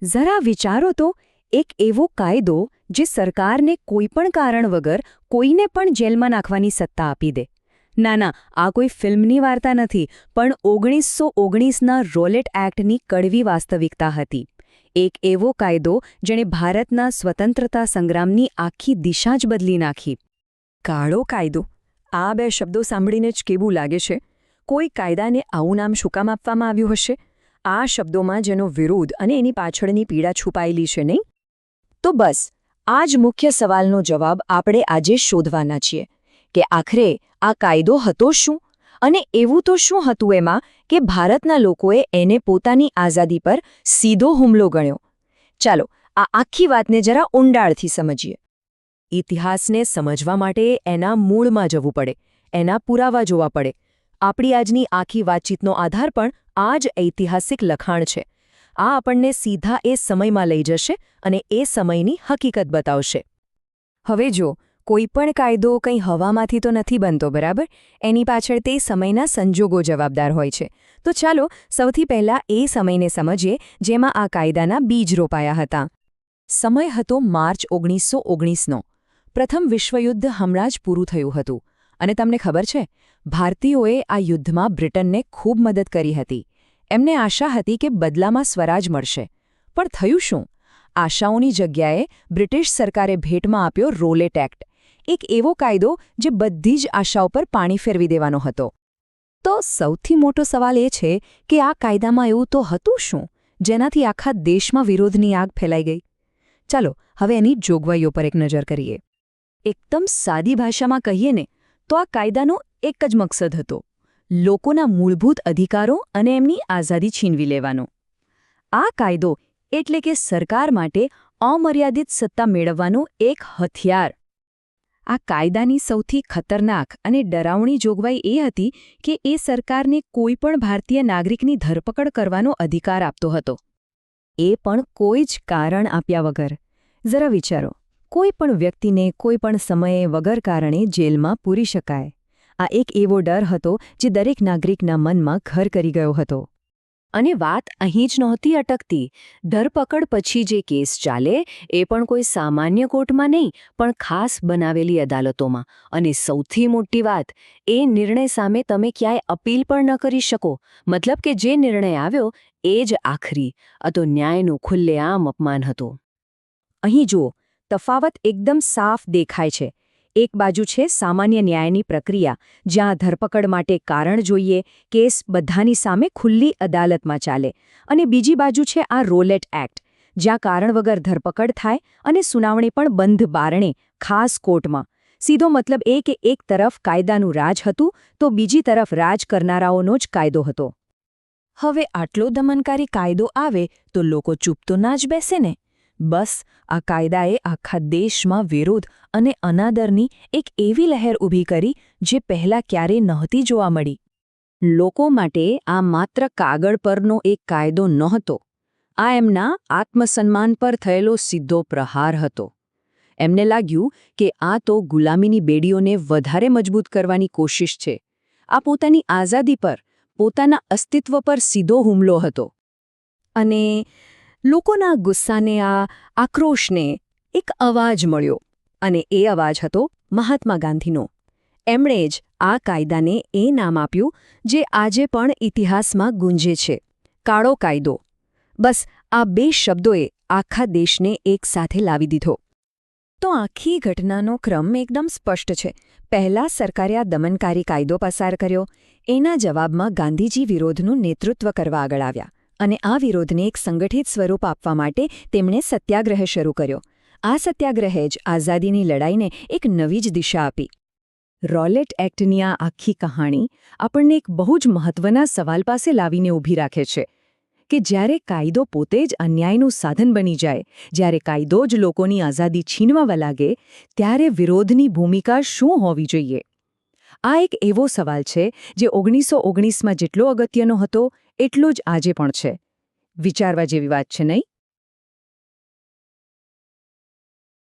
જરા વિચારો તો, એક એવો કાયદો જે સરકારને કોઈપણ કારણ વગર કોઈને પણ જેલમાં નાખવાની સત્તા આપી દે. ના, આ કોઈ ફિલ્મની વાર્તા નથી, પણ 1919ના રોલેટ એક્ટની કડવી વાસ્તવિકતા હતી. એક એવો કાયદો જેણે ભારતના સ્વતંત્રતા સંગ્રામની આખી દિશા જ બદલી નાખી. કાળો કાયદો, આ બે શબ્દો સાંભળીને જ કેવું લાગે છે? કોઈ કાયદાને આવું નામ શું કામ આપવામાં આવ્યું હશે? આ શબ્દોમાં જેનો વિરોધ અને એની પાછળની પીડા છુપાયેલી છે, નહીં? તો બસ આ જ મુખ્ય સવાલનો જવાબ આપણે આજે શોધવાના છીએ કે આખરે આ કાયદો હતો શું, અને એવું તો શું હતું એમાં કે ભારતના લોકોએ એને પોતાની આઝાદી પર સીધો હુમલો ગણ્યો. ચાલો આ આખી વાતને જરા ઊંડાણથી સમજીએ. ઇતિહાસને સમજવા માટે એના મૂળમાં જવું પડે, એના પુરાવા જોવા પડે. આપણી આજની આખી વાતચીતનો આધાર પણ આ જ ઐતિહાસિક લખાણ છે. આ આપણને સીધા એ સમયમાં લઈ જશે અને એ સમયની હકીકત બતાવશે. હવે જો કોઈ પણ કાયદો કંઈ હવામાંથી તો નથી બનતો, બરાબર? એની પાછળ તે સમયના સંજોગો જવાબદાર હોય છે. તો ચાલો સૌથી પહેલાં એ સમયને સમજીએ જેમાં આ કાયદાના બીજ રોપાયા હતા. સમય હતો માર્ચ 1919નો. પ્રથમ વિશ્વયુદ્ધ હમણાં જ પૂરું થયું હતું. અને તમને ખબર છે, ભારતીયોએ આ યુદ્ધમાં બ્રિટનને ખૂબ મદદ કરી હતી. એમને આશા હતી કે બદલામાં સ્વરાજ મળશે. પણ થયું શું? આશાઓની જગ્યાએ બ્રિટિશ સરકારે ભેટમાં આપ્યો રોલેટ એક્ટ, એક એવો કાયદો જે બધી જ આશાઓ પર પાણી ફેરવી દેવાનો હતો. તો સૌથી મોટો સવાલ એ છે કે આ કાયદામાં એવું તો હતું શું જેનાથી આખા દેશમાં વિરોધની આગ ફેલાઈ ગઈ? ચાલો હવે એની જોગવાઈઓ પર એક નજર કરીએ. એકદમ સાદી ભાષામાં કહીએ ને તો આ કાયદાનો એક જ મકસદ હતો: લોકોના મૂળભૂત અધિકારો અને એમની આઝાદી છીનવી લેવાનો. આ કાયદો એટલે કે સરકાર માટે અમર્યાદિત સત્તા મેળવવાનું એક હથિયાર. આ કાયદાની સૌથી ખતરનાક અને ડરાવણી જોગવાઈ એ હતી કે એ સરકારને કોઈપણ ભારતીય નાગરિકની ધરપકડ કરવાનો અધિકાર આપતો હતો. એ પણ કોઈ જ કારણ આપ્યા વગર. જરા વિચારો, કોઈ પણ વ્યક્તિને કોઈ પણ સમયે વગર કારણે જેલમાં પૂરી શકાય. આ એક એવો ડર હતો જે દરેક નાગરિકના મનમાં ઘર કરી ગયો હતો. અને વાત અહીં જ નહોતી અટકતી. ધરપકડ પછી જે કેસ ચાલે એ પણ કોઈ સામાન્ય કોર્ટમાં નહીં, પણ ખાસ બનાવેલી અદાલતોમાં. અને સૌથી મોટી વાત, એ નિર્ણય સામે તમે ક્યાંય અપીલ પણ ન કરી શકો. મતલબ કે જે નિર્ણય આવ્યો એ જ આખરી. આ તો ન્યાયનું ખુલ્લેઆમ અપમાન હતું. અહીં જુઓ, તફાવત એકદમ સાફ દેખાય છે. એક બાજુ છે સામાન્ય ન્યાયની પ્રક્રિયા, જ્યાં ધરપકડ માટે કારણ જોઈએ, કેસ બધાની સામે ખુલ્લી અદાલતમાં ચાલે. અને બીજી બાજુ છે આ રોલેટ એક્ટ, જ્યાં કારણ વગર ધરપકડ થાય અને સુનાવણી પણ બંધ બારણે, ખાસ કોર્ટમાં. સીધો મતલબ એ કે એક તરફ કાયદાનું રાજ હતું તો બીજી તરફ રાજ કરનારાઓનો જ કાયદો હતો. હવે આટલો દમનકારી કાયદો આવે તો લોકો ચૂપ તો ના જ બેસે ને. બસ આ કાયદાએ આખા દેશમાં વિરોધ અને અનાદરની એક એવી લહેર ઊભી કરી જે પહેલાં ક્યારેય નહોતી જોવા મળી. લોકો માટે આ માત્ર કાગળ પરનો એક કાયદો નહોતો. આ એમના આત્મસન્માન પર થયેલો સીધો પ્રહાર હતો. એમને લાગ્યું કે આ તો ગુલામીની બેડીઓને વધારે મજબૂત કરવાની કોશિશ છે. આ પોતાની આઝાદી પર, પોતાના અસ્તિત્વ પર સીધો હુમલો હતો. અને લોકોના ગુસ્સાને, આ આક્રોશને એક અવાજ મળ્યો. અને એ અવાજ હતો મહાત્મા ગાંધીનો. એમણે જ આ કાયદાને એ નામ આપ્યું જે આજે પણ ઇતિહાસમાં ગુંજે છે: કાળો કાયદો. બસ આ બે શબ્દોએ આખા દેશને એક સાથે લાવી દીધો. તો આખી ઘટનાનો ક્રમ એકદમ સ્પષ્ટ છે. પહેલાં સરકારે આ દમનકારી કાયદો પસાર કર્યો. એના જવાબમાં ગાંધીજી વિરોધનું નેતૃત્વ કરવા આગળ આવ્યા. અને આ વિરોધને એક સંગઠિત સ્વરૂપ આપવા માટે તેમણે સત્યાગ્રહ શરૂ કર્યો. આ સત્યાગ્રહે જ આઝાદીની લડાઈને એક નવી જ દિશા આપી. રોલેટ એક્ટની આ આખી કહાણી આપણને એક બહુ જ મહત્વના સવાલ પાસે લાવીને ઊભી રાખે છે કે જ્યારે કાયદો પોતે જ અન્યાયનું સાધન બની જાય, જ્યારે કાયદો જ લોકોની આઝાદી છીનવા લાગે, ત્યારે વિરોધની ભૂમિકા શું હોવી જોઈએ? આ એક એવો સવાલ છે જે 1919માં જેટલો અગત્યનો હતો એટલો જ આજે પણ છે. વિચારવા જેવી વાત છે, નહીં?